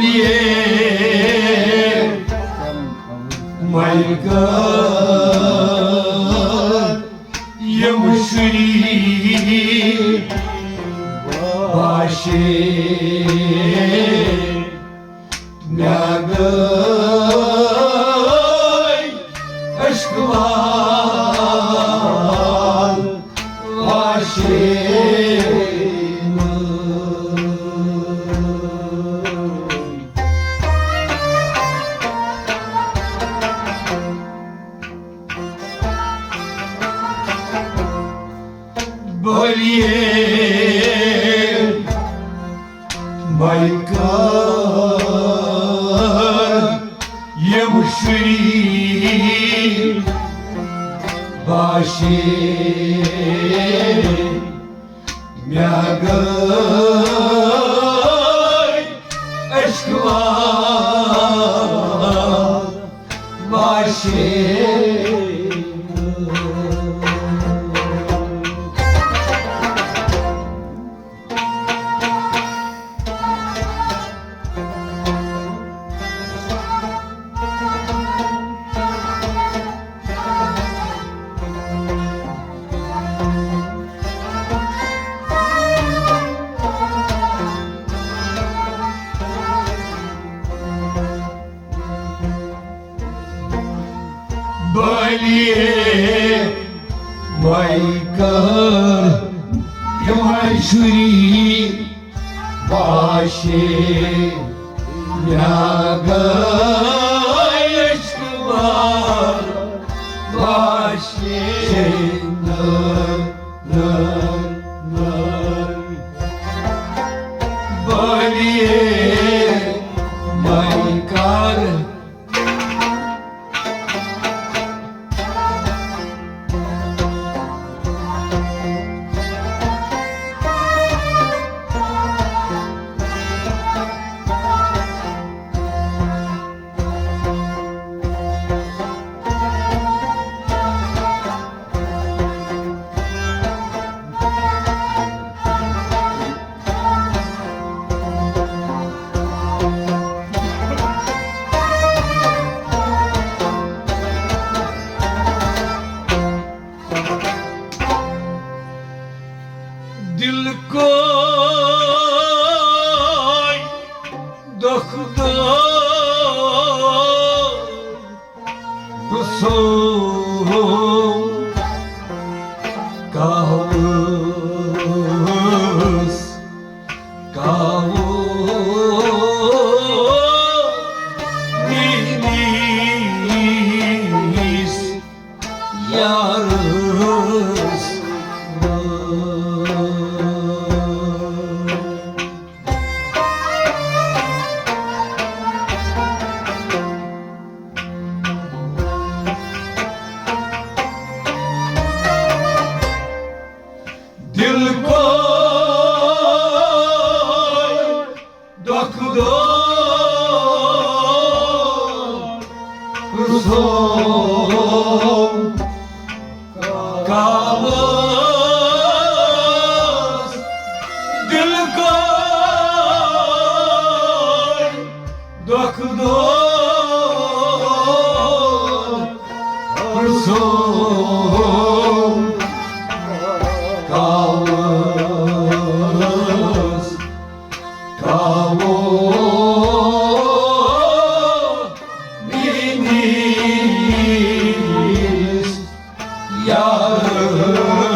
Bolje Majka je müşrik başı Nagay aşk var başı Bolje Baykar je müşrik başı Nagay aşk var başı Bolje Baykar je müşrik başı Nagay aşk var başı Bolje Baykar Dil koy doktor kusum kavus deniz yarız Dil koy doktor kuzum kavus Dil koy doktor kuzum kavus deniz yarız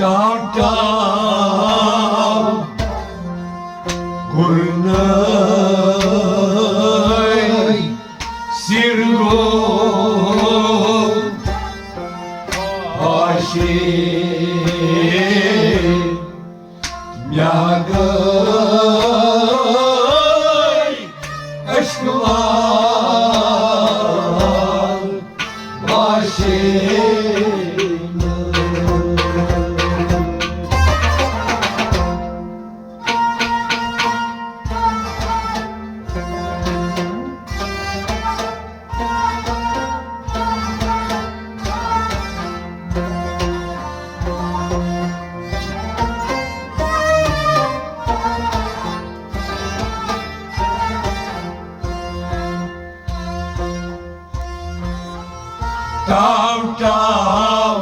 Tav Gurnay Sirgo Başı Nagay aşk var başı Tau tau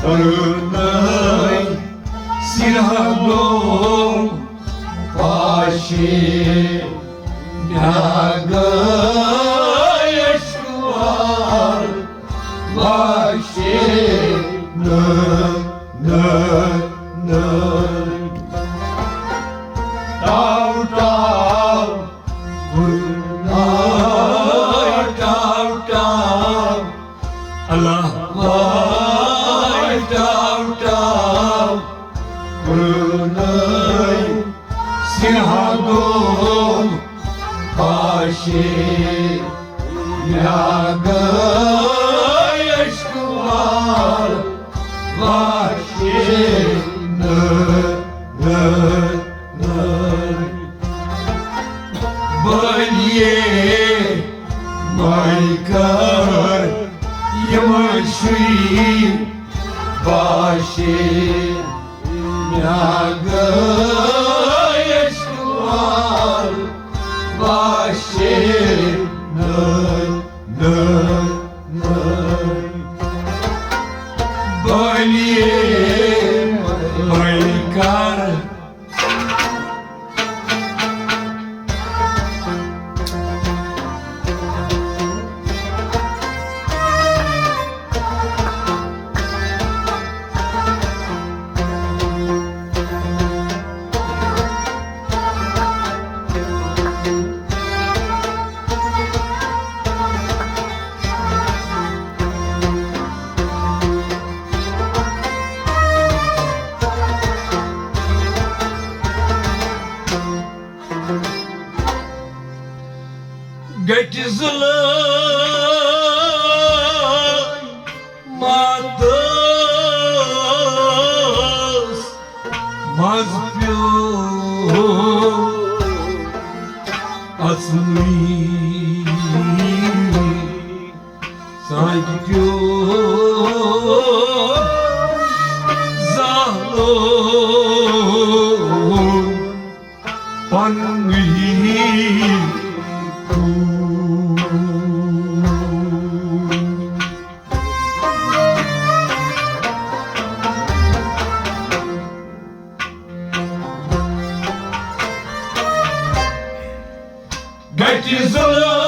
Bărânăi Sirhagom Pașe Neagă Eșcuar Pașe Tau tau Bărânăi Tau tau Allah Vai tau tau Bărânăi Sirhagom Pașe Neagă Eșcuar Pașe Bălie mai căr E mășui Pașe Neagă Eșcuar Pașe Bălie mai căr Gătizlăi Matăs Mazbiu Asnui Sagiu Zahlon Panui Gătizlăi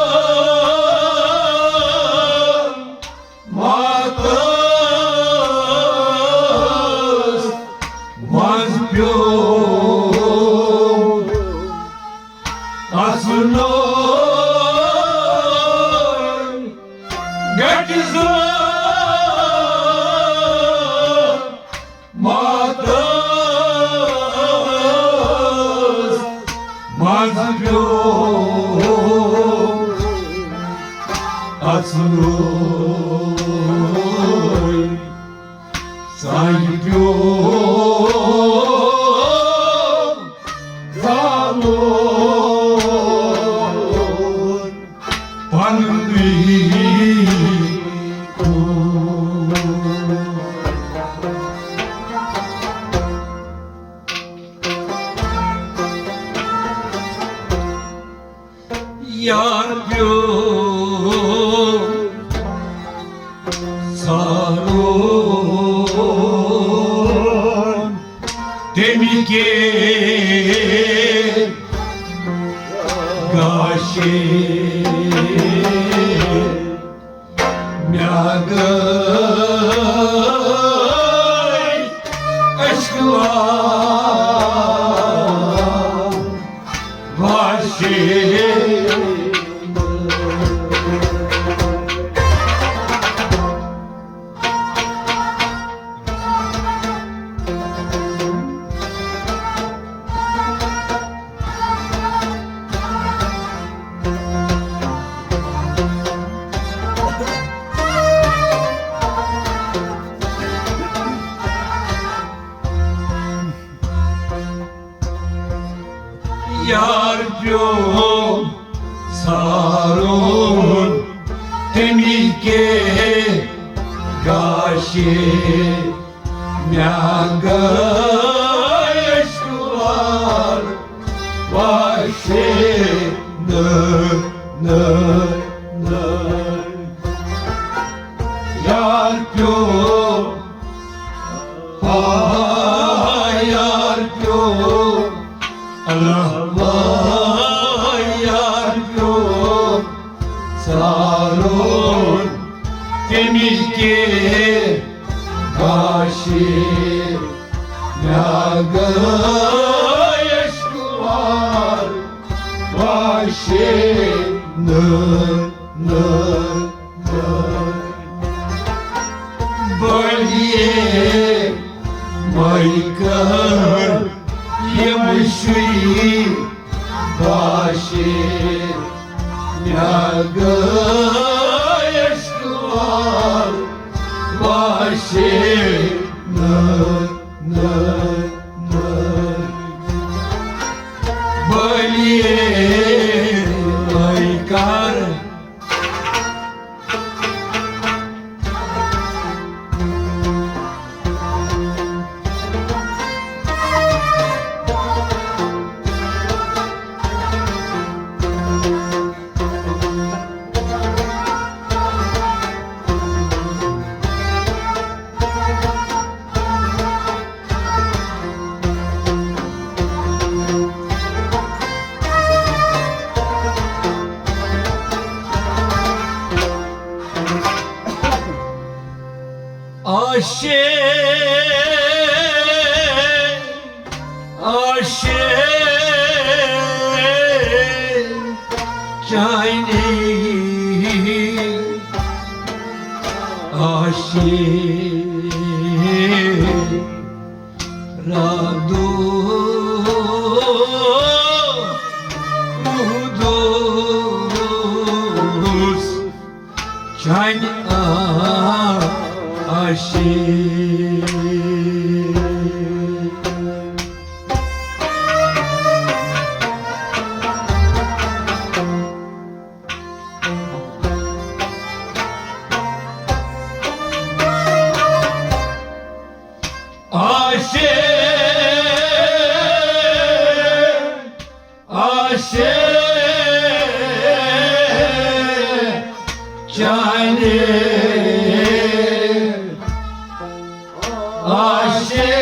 Matăs Mazbiu Asnoi Gătizlăi Matăs Mazbiu Asnoi Sagiu Zalon Panui Iar eu Saron Temike Gașe Meagăi Eșcuar Pașe Iar eu Saron Temike Gașe Neagă Eșcuar Pașe țarul te mișche ca și neagă eșcuar vașe Bălie măicăr e mâșui vașe neagă eșcuar vașe Bălie măicăr Aşe, aşe, çayni, aşe, radu, udus, çayni, aşe. Aşe, aşe, çayne, aşe,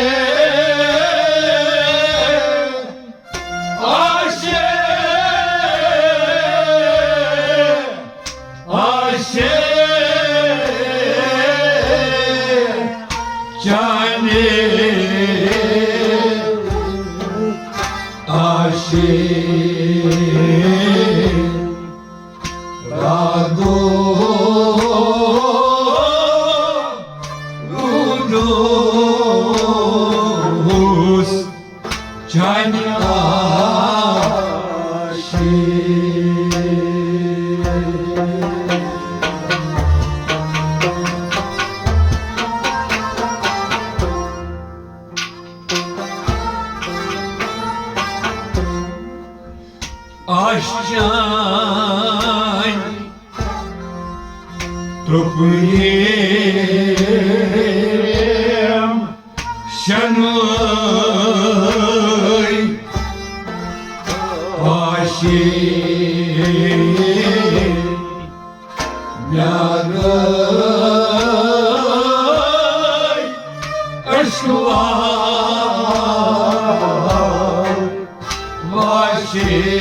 aşe, aşe, çayne, aşe, radu, udus, çayni aşe. Aşcan topuyem şanıy aşi nagay aşklar vaşi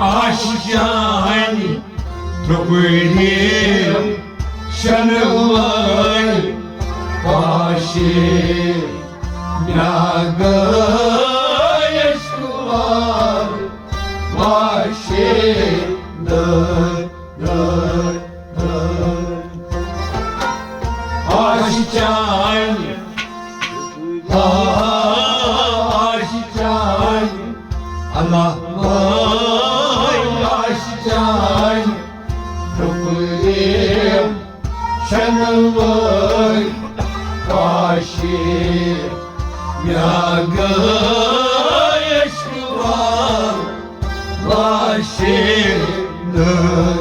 Aşcan topuyem şanıvay başı naga eşkuvar başı Aşcan Aşcan Allah Aşcan topuyem şanıvay başı naga eşkuvar başı nır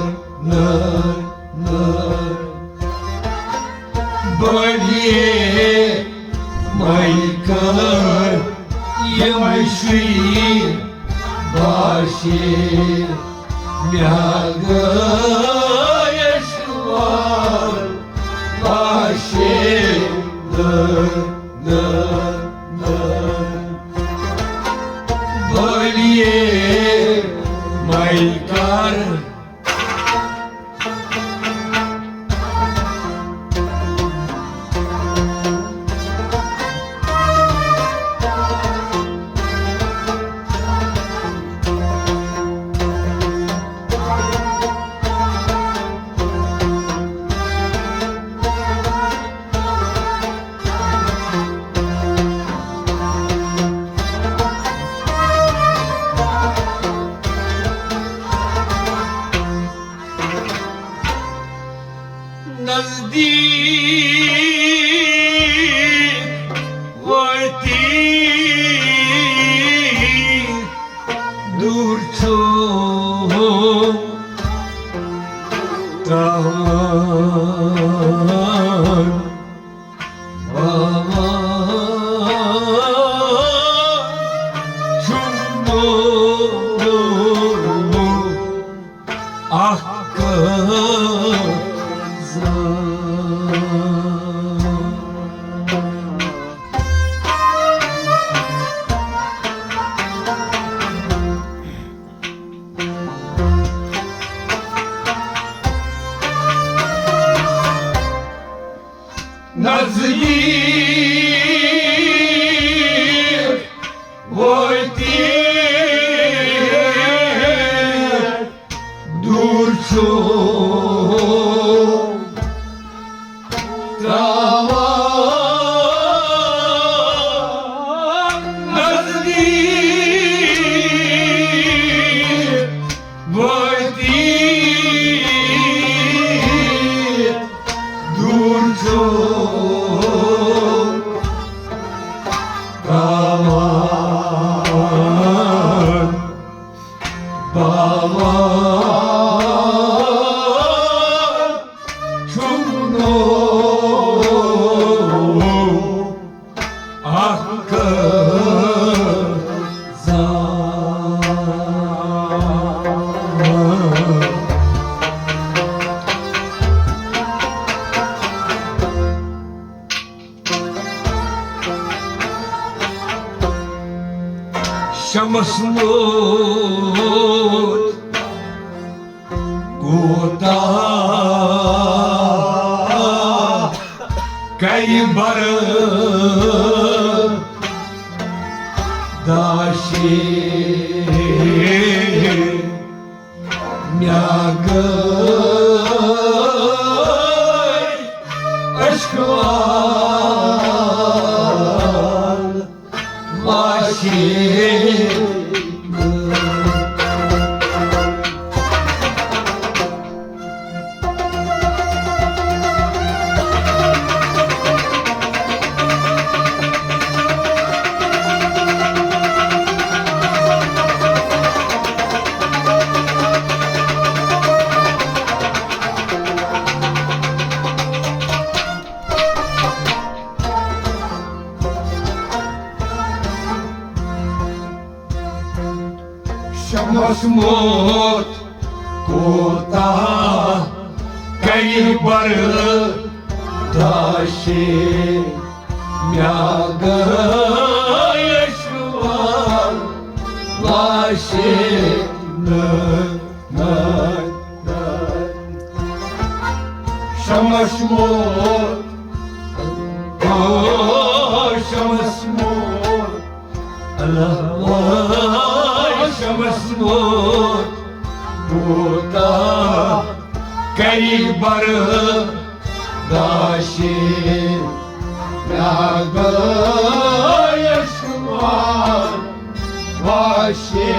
नजदीक वळती दूरचो तावन बाबा चुंबो नजदीक वळती दूरचो तावन नजदीक वळती दूरचो तावन बाबा चुंबो शमसमोत गोता कई बार दाशे म्याग अश्कवाल माशे शमसमोत कोता कई बार दाशे म्याग यशवाल वाशे शमसमोत शमसमोत अल्लाह शमसमोत गोता कई बार दाशे म्याग यशवाल वाशे